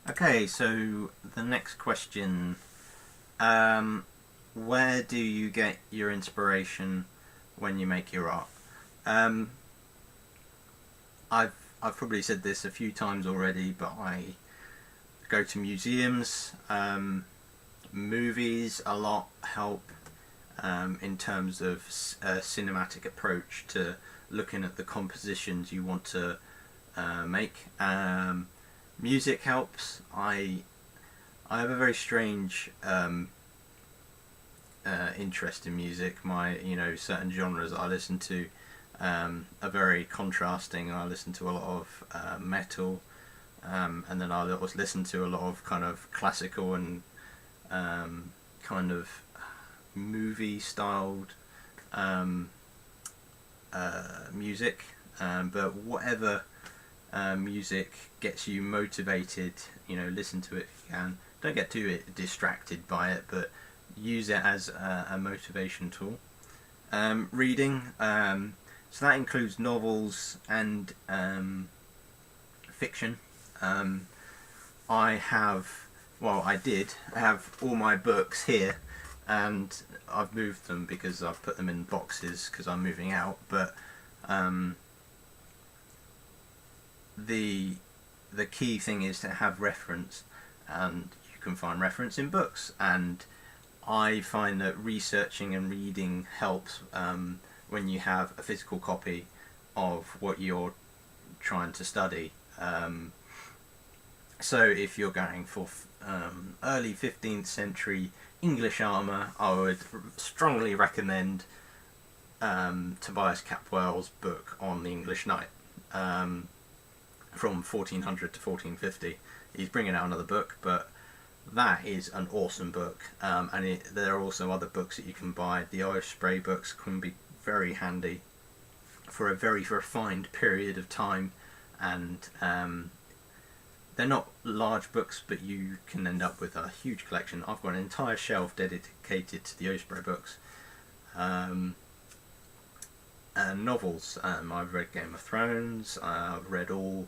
Okay, so the next question, where do you get your inspiration when you make your art? Um, I've I've probably said this a few times already, but I go to museums, movies a lot help in terms of a cinematic approach to looking at the compositions you want to make. Music helps. I have a very strange interest in music. My certain genres I listen to are very contrasting. I listen to a lot of metal, and then I always listen to a lot of kind of classical and kind of movie styled um, music. But whatever music gets you motivated, listen to it if you can. Don't get too distracted by it, but use it as a motivation tool. Reading, so that includes novels and fiction. Um, I have, well, I did have all my books here, and I've moved them because I've put them in boxes because I'm moving out. But um, the the key thing is to have reference, and you can find reference in books. And I find that researching and reading helps when you have a physical copy of what you're trying to study. So if you're going for early 15th century English armour, I would strongly recommend Tobias Capwell's book on the English Knight, from 1400 to 1450. He's bringing out another book, but that is an awesome book. And there are also other books that you can buy. The Osprey books can be very handy for a very refined period of time, and they're not large books, but you can end up with a huge collection. I've got an entire shelf dedicated to the Osprey books. And novels. I've read Game of Thrones. I've read all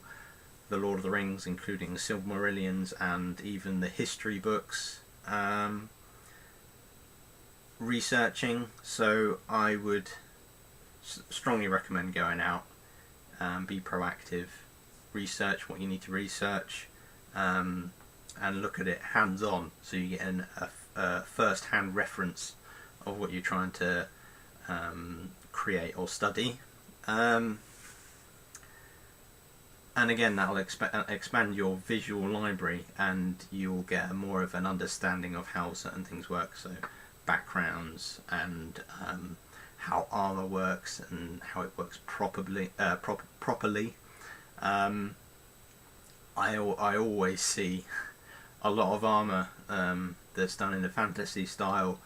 the Lord of the Rings, including the Silmarillions and even the history books. Researching, so I would strongly recommend going out, be proactive, research what you need to research, and look at it hands-on, so you get a first-hand reference of what you're trying to create or study. And again, that will expand your visual library, and you'll get more of an understanding of how certain things work. So backgrounds and how armor works and how it works properly. I always see a lot of armor that's done in a fantasy style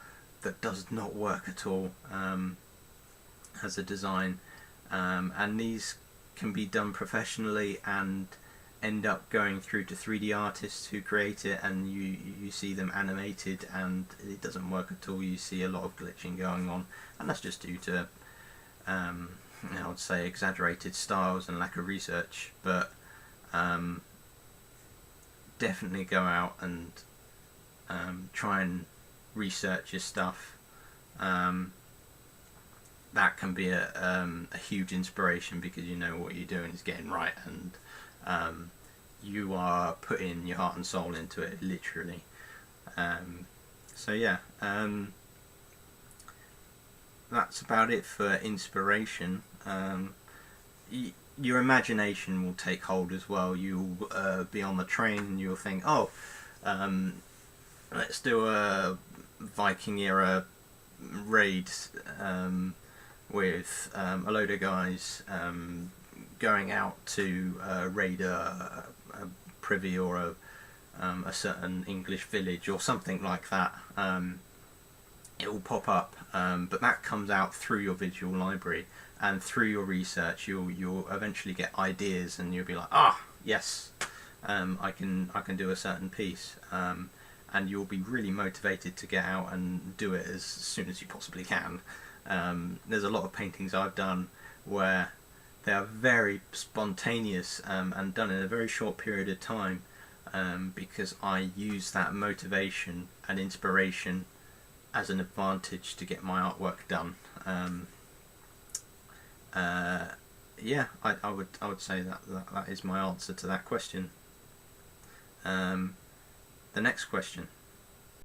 that does not work at all as a design, and these can be done professionally and end up going through to 3D artists who create it, and you see them animated and it doesn't work at all. You see a lot of glitching going on, and that's just due to I would say exaggerated styles and lack of research. But definitely go out and try and research your stuff. That can be a huge inspiration, because you know what you're doing is getting right, and you are putting your heart and soul into it, literally. So yeah, that's about it for inspiration. Your imagination will take hold as well. You'll be on the train and you'll think, oh, let's do a Viking era raid with a load of guys going out to raid a privy or a certain English village or something like that. It will pop up, but that comes out through your visual library, and through your research you'll eventually get ideas, and you'll be like, yes, I can do a certain piece, and you'll be really motivated to get out and do it as soon as you possibly can. There's a lot of paintings I've done where they are very spontaneous and done in a very short period of time, because I use that motivation and inspiration as an advantage to get my artwork done. Yeah, I would say that is my answer to that question. The next question: